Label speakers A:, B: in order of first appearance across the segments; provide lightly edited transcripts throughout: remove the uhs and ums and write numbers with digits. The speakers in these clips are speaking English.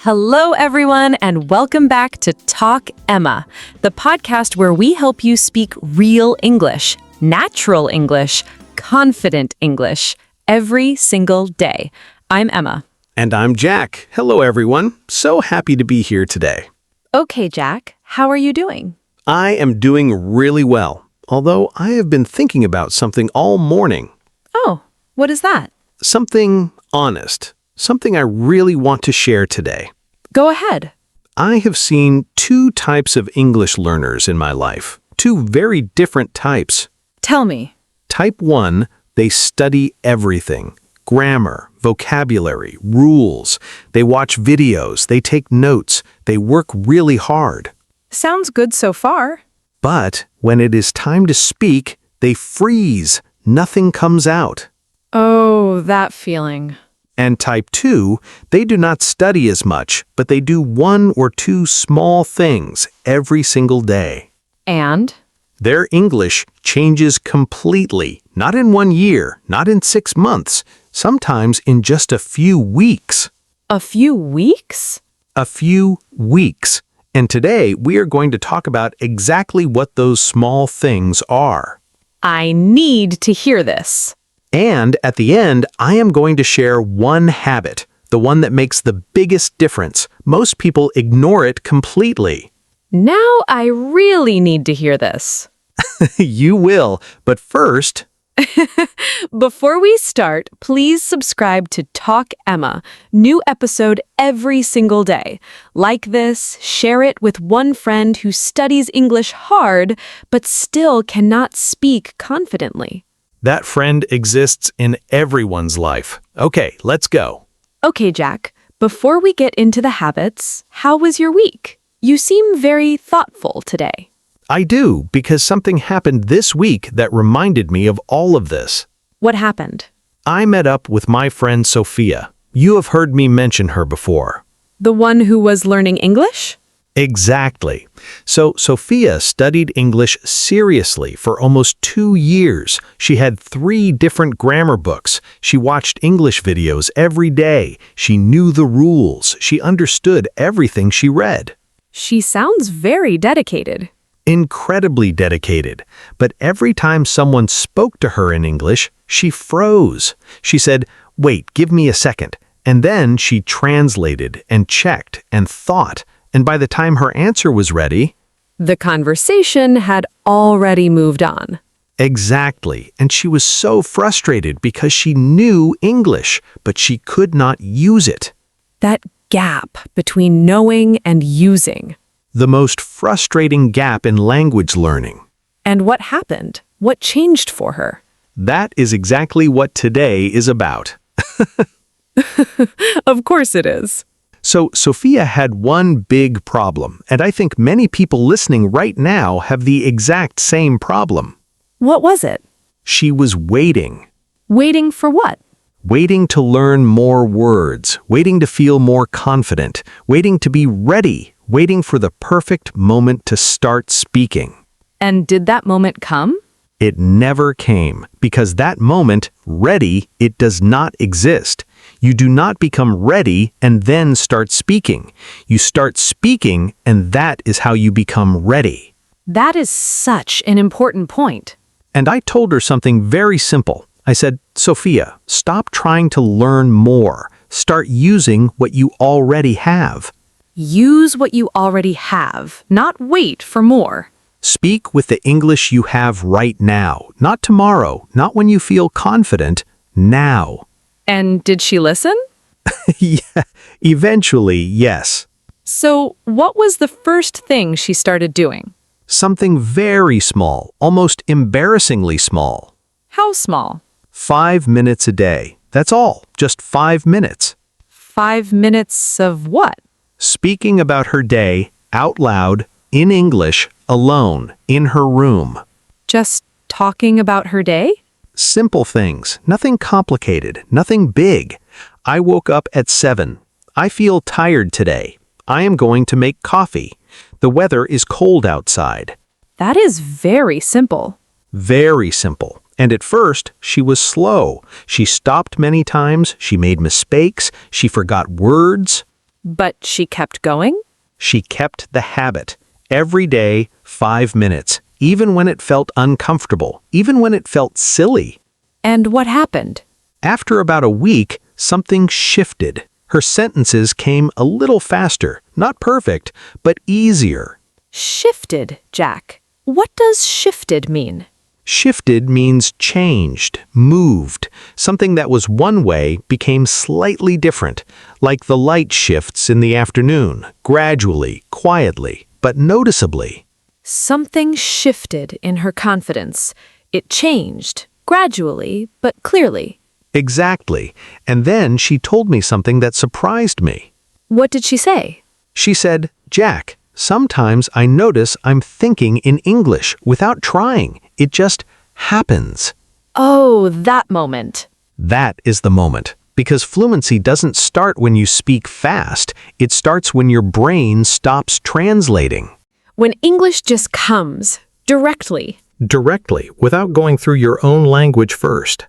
A: Hello, everyone, and welcome back to Talk Emma, the podcast where we help you speak real English, natural English, confident English, every single day. I'm Emma.
B: And I'm Jack. Hello, everyone. So happy to be here today.
A: Okay, Jack, how are you doing?
B: I am doing really well, although I have been thinking about something all morning.
A: Oh, what is that?
B: Something honest. Something I really want to share today.
A: Go ahead.
B: I have seen two types of English learners in my life. Two very different types.
A: Tell me.
B: Type 1, they study everything. Grammar, vocabulary, rules. They watch videos, they take notes, they work really hard.
A: Sounds good so far.
B: But when it is time to speak, they freeze. Nothing comes out.
A: Oh, that feeling.
B: And type 2, they do not study as much, but they do one or two small things every single day.
A: And?
B: Their English changes completely, not in 1 year, not in 6 months, sometimes in just a few weeks.
A: A few weeks?
B: A few weeks. And today we are going to talk about exactly what those small things are.
A: I need to hear this.
B: And at the end, I am going to share one habit, the one that makes the biggest difference. Most people ignore it completely.
A: Now I really need to hear this.
B: You will, but first...
A: Before we start, please subscribe to Talk Emma, new episode every single day. Like this, share it with one friend who studies English hard, but still cannot speak confidently.
B: That friend exists in everyone's life. Okay, let's go.
A: Okay, Jack, before we get into the habits, how was your week? You seem very thoughtful today.
B: I do, because something happened this week that reminded me of all of this.
A: What happened?
B: I met up with my friend Sofia. You have heard me mention her before.
A: The one who was learning English?
B: Exactly. So Sofia studied English seriously for almost 2 years. She had 3 different grammar books. She watched English videos every day. She knew the rules. She understood everything she read.
A: She sounds very dedicated.
B: Incredibly dedicated. But every time someone spoke to her in English, she froze. She said, "Wait, give me a second." And then she translated and checked and thought. And by the time her answer was ready...
A: The conversation had already moved on.
B: Exactly. And she was so frustrated because she knew English, but she could not use it.
A: That gap between knowing and using.
B: The most frustrating gap in language learning.
A: And what happened? What changed for her?
B: That is exactly what today is about.
A: Of course it is.
B: So Sofia had one big problem, and I think many people listening right now have the exact same problem.
A: What was it?
B: She was waiting.
A: Waiting for what?
B: Waiting to learn more words, waiting to feel more confident, waiting to be ready, waiting for the perfect moment to start speaking.
A: And did that moment come?
B: It never came, because that moment, ready, it does not exist. You do not become ready and then start speaking. You start speaking, and that is how you become ready.
A: That is such an important point.
B: And I told her something very simple. I said, "Sofia, stop trying to learn more. Start using what you already have.
A: Use what you already have, not wait for more.
B: Speak with the English you have right now, not tomorrow, not when you feel confident, now."
A: And did she listen?
B: Yeah, eventually, yes.
A: So, what was the first thing she started doing?
B: Something very small, almost embarrassingly small.
A: How small?
B: 5 minutes a day. That's all, just 5 minutes.
A: 5 minutes of what?
B: Speaking about her day, out loud, in English, alone, in her room.
A: Just talking about her day?
B: Simple things, nothing complicated, nothing big. I woke up at 7. I feel tired today. I am going to make coffee. The weather is cold outside.
A: That is very simple.
B: Very simple. And at first, she was slow. She stopped many times, she made mistakes, she forgot words.
A: But she kept going?
B: She kept the habit. Every day, 5 minutes, even when it felt uncomfortable, even when it felt silly.
A: And what happened?
B: After about a week, something shifted. Her sentences came a little faster, not perfect, but easier.
A: Shifted, Jack. What does shifted mean?
B: Shifted means changed, moved. Something that was one way became slightly different, like the light shifts in the afternoon, gradually, quietly, but noticeably.
A: Something shifted in her confidence. It changed, gradually, but clearly.
B: Exactly. And then she told me something that surprised me.
A: What did she say?
B: She said, "Jack, sometimes I notice I'm thinking in English without trying. It just happens."
A: Oh, that moment.
B: That is the moment. Because fluency doesn't start when you speak fast. It starts when your brain stops translating.
A: When English just comes, directly.
B: Directly, without going through your own language first.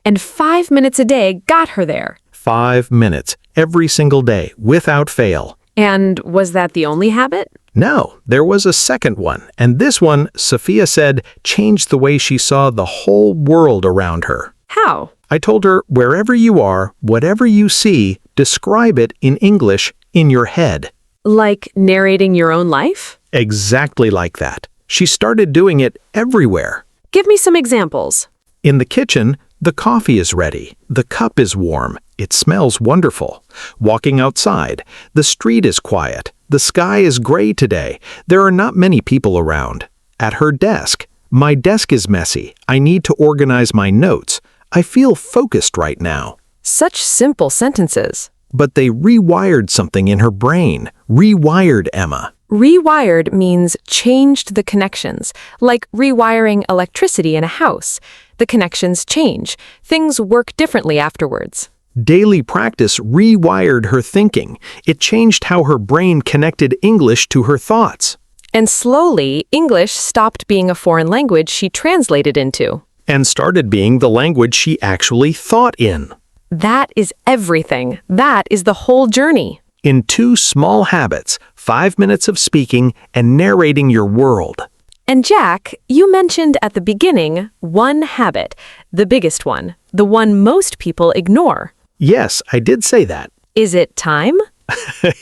A: And 5 minutes a day got her there.
B: 5 minutes, every single day, without fail.
A: And was that the only habit?
B: No, there was a second one, and this one, Sofia said, changed the way she saw the whole world around her.
A: How?
B: I told her, wherever you are, whatever you see, describe it in English in your head.
A: Like narrating your own life?
B: Exactly like that. She started doing it everywhere.
A: Give me some examples.
B: In the kitchen, the coffee is ready. The cup is warm. It smells wonderful. Walking outside, the street is quiet. The sky is gray today. There are not many people around. At her desk, my desk is messy. I need to organize my notes. I feel focused right now.
A: Such simple sentences.
B: But they rewired something in her brain. Rewired Emma.
A: Rewired means changed the connections, like rewiring electricity in a house. The connections change. Things work differently afterwards.
B: Daily practice rewired her thinking. It changed how her brain connected English to her thoughts.
A: And slowly, English stopped being a foreign language she translated into.
B: And started being the language she actually thought in.
A: That is everything. That is the whole journey.
B: In 2 small habits, 5 minutes of speaking and narrating your world.
A: And Jack, you mentioned at the beginning one habit, the biggest one, the one most people ignore.
B: Yes, I did say that.
A: Is it time?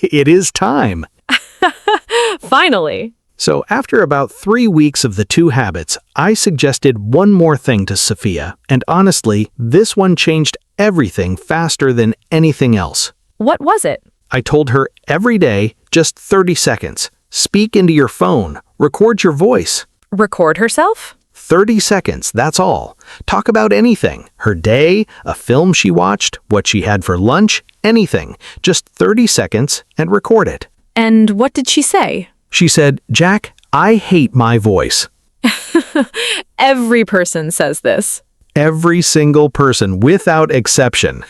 B: It is time.
A: Finally.
B: So after about 3 weeks of the 2 habits, I suggested one more thing to Sofia, and honestly, this one changed everything faster than anything else.
A: What was it?
B: I told her every day, just 30 seconds. Speak into your phone. Record your voice.
A: Record herself?
B: 30 seconds, that's all. Talk about anything. Her day, a film she watched, what she had for lunch, anything. Just 30 seconds and record it.
A: And what did she say?
B: She said, "Jack, I hate my voice."
A: Every person says this.
B: Every single person, without exception.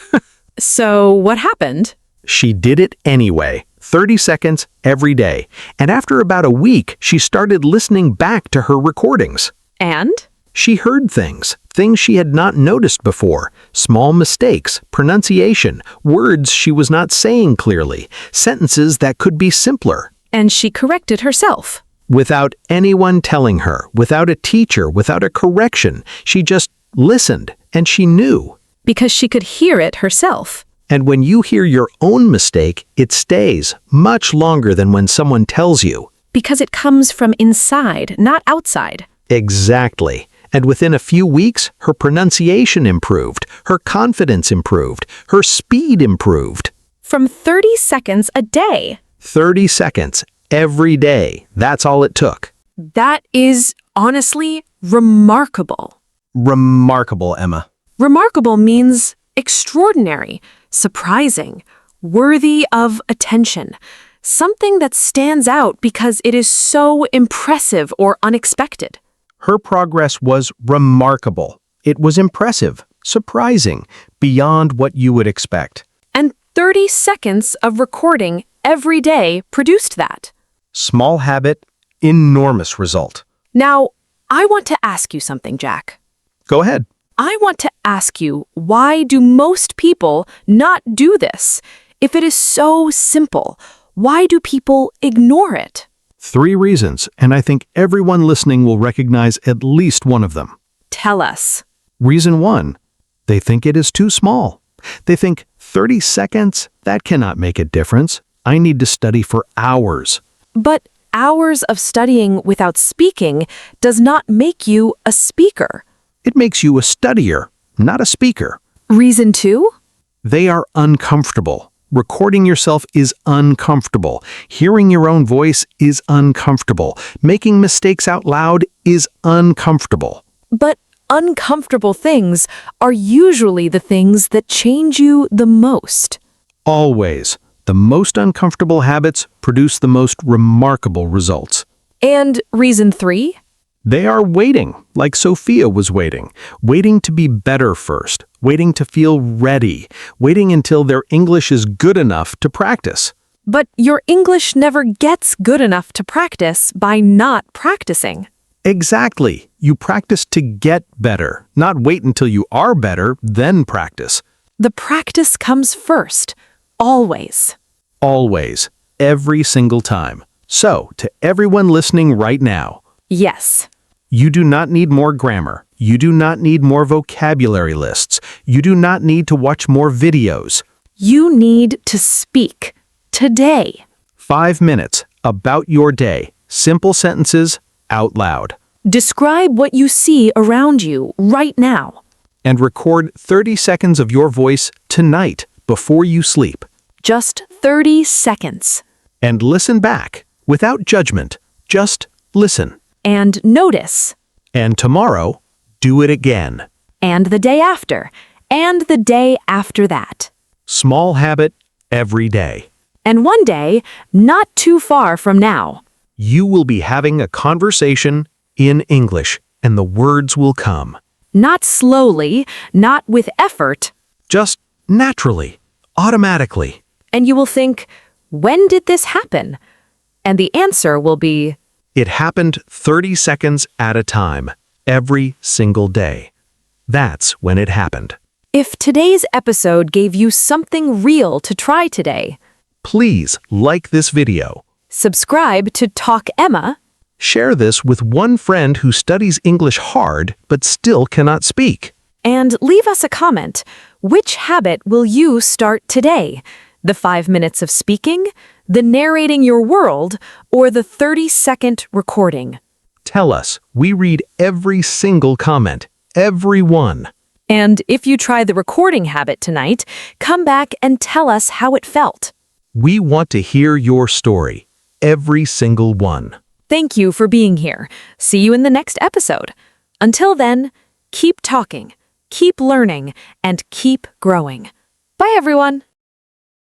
A: So what happened?
B: She did it anyway. 30 seconds every day. And after about a week, she started listening back to her recordings.
A: And?
B: She heard things she had not noticed before. Small mistakes, pronunciation, words she was not saying clearly, sentences that could be simpler.
A: And she corrected herself.
B: Without anyone telling her, without a teacher, without a correction, she just listened and she knew.
A: Because she could hear it herself.
B: And when you hear your own mistake, it stays much longer than when someone tells you.
A: Because it comes from inside, not outside.
B: Exactly. And within a few weeks, her pronunciation improved, her confidence improved, her speed improved.
A: From 30 seconds a day.
B: 30 seconds every day. That's all it took.
A: That is honestly remarkable.
B: Remarkable, Emma.
A: Remarkable means extraordinary, surprising, worthy of attention. Something that stands out because it is so impressive or unexpected.
B: Her progress was remarkable. It was impressive, surprising, beyond what you would expect.
A: And 30 seconds of recording every day produced that.
B: Small habit, enormous result.
A: Now, I want to ask you something, Jack.
B: Go ahead.
A: I want to ask you, why do most people not do this? If it is so simple, why do people ignore it?
B: 3 reasons, and I think everyone listening will recognize at least one of them.
A: Tell us.
B: Reason 1, they think it is too small. They think 30 seconds, that cannot make a difference. I need to study for hours.
A: But hours of studying without speaking does not make you a speaker.
B: It makes you a studier, not a speaker.
A: Reason 2?
B: They are uncomfortable. Recording yourself is uncomfortable. Hearing your own voice is uncomfortable. Making mistakes out loud is uncomfortable.
A: But uncomfortable things are usually the things that change you the most.
B: Always. The most uncomfortable habits produce the most remarkable results.
A: And reason 3?
B: They are waiting, like Sofia was waiting to be better first, waiting to feel ready, waiting until their English is good enough to practice.
A: But your English never gets good enough to practice by not practicing.
B: Exactly. You practice to get better, not wait until you are better, then practice.
A: The practice comes first, always.
B: Always. Every single time. So, to everyone listening right now,
A: Yes.
B: you do not need more grammar. You do not need more vocabulary lists. You do not need to watch more videos.
A: You need to speak today.
B: 5 minutes about your day. Simple sentences out loud.
A: Describe what you see around you right now.
B: And record 30 seconds of your voice tonight before you sleep.
A: Just 30 seconds.
B: And listen back without judgment. Just listen.
A: And notice.
B: And tomorrow, do it again.
A: And the day after. And the day after that.
B: Small habit every day.
A: And one day, not too far from now,
B: You will be having a conversation in English, and the words will come.
A: not slowly, not with effort,
B: Just naturally, automatically.
A: and you will think, when did this happen? And the answer will be,
B: It happened 30 seconds at a time, every single day. That's when it happened.
A: if today's episode gave you something real to try today,
B: Please like this video.
A: subscribe to Talk Emma,
B: Share this with one friend who studies English hard but still cannot speak.
A: and leave us a comment. Which habit will you start today? The 5 minutes of speaking, the narrating your world, or the 30-second recording?
B: Tell us. We read every single comment. Every one.
A: And if you try the recording habit tonight, come back and tell us how it felt.
B: We want to hear your story. Every single one.
A: Thank you for being here. See you in the next episode. Until then, keep talking, keep learning, and keep growing. Bye, everyone.